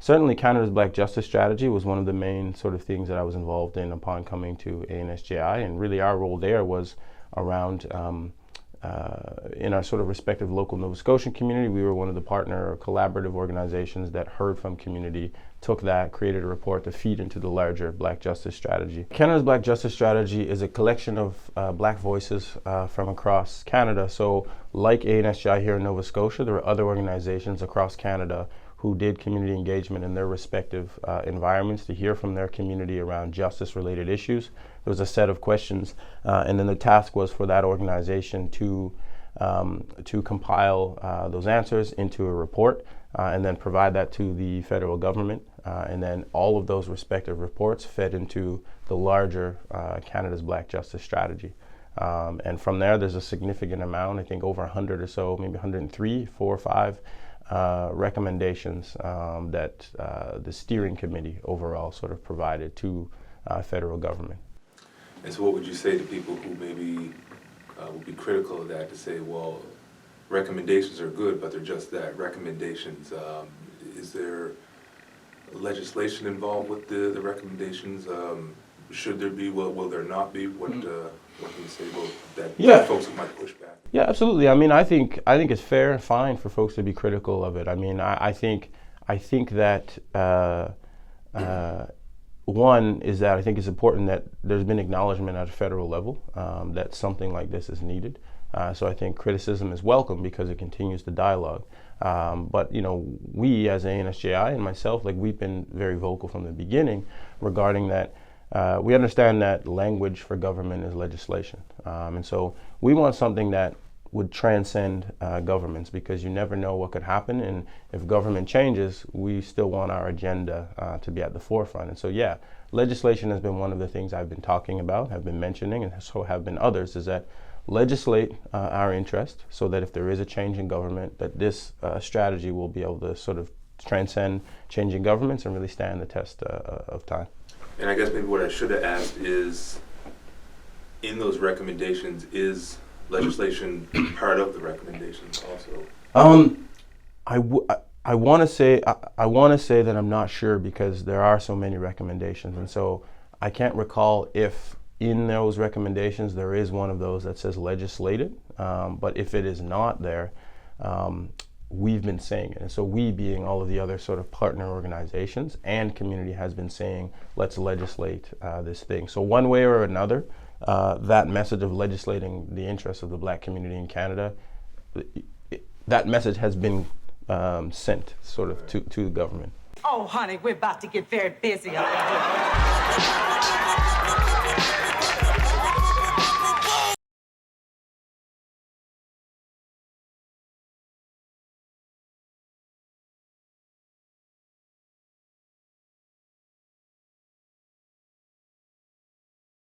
certainly Canada's Black Justice Strategy was one of the main sort of things that I was involved in upon coming to ANSJI, and really our role there was around in our sort of respective local Nova Scotian community. We were one of the partner or collaborative organizations that heard from community, took that, created a report to feed into the larger Black Justice Strategy. Canada's Black Justice Strategy is a collection of Black voices from across Canada. So like ANSJI here in Nova Scotia, there are other organizations across Canada who did community engagement in their respective environments to hear from their community around justice-related issues. There was a set of questions, and then the task was for that organization to compile those answers into a report and then provide that to the federal government. And then all of those respective reports fed into the larger Canada's Black Justice Strategy. And from there, there's a significant amount, I think over 100 or so, maybe 103, 4 or 5 recommendations that the steering committee overall sort of provided to federal government. And so what would you say to people who maybe would be critical of that, to say, well, recommendations are good, but they're just that, recommendations. Is there legislation involved with the recommendations? Should there be? Will there not be? What can you say about that? Folks who might push back. Yeah, absolutely. I mean, I think it's fair and fine for folks to be critical of it. I mean, I think that one is that I think it's important that there's been acknowledgement at a federal level that something like this is needed. So I think criticism is welcome because it continues the dialogue. But you know, we as ANSJI and myself, like we've been very vocal from the beginning regarding that. We understand that language for government is legislation. And so we want something that would transcend governments, because you never know what could happen. And if government changes, we still want our agenda to be at the forefront. And so, yeah, legislation has been one of the things I've been talking about, have been mentioning, and so have been others, is that legislate our interest so that if there is a change in government, that this strategy will be able to sort of transcend changing governments and really stand the test of time. And I guess maybe what I should have asked is, in those recommendations, is legislation part of the recommendations also? I want to say that I'm not sure, because there are so many recommendations, and so I can't recall if in those recommendations there is one of those that says legislated. But if it is not there, we've been saying it. And so we, being all of the other sort of partner organizations and community, has been saying, let's legislate this thing. So one way or another, that message of legislating the interests of the Black community in Canada, that message has been sent sort of to the government. Oh, honey, we're about to get very busy up here.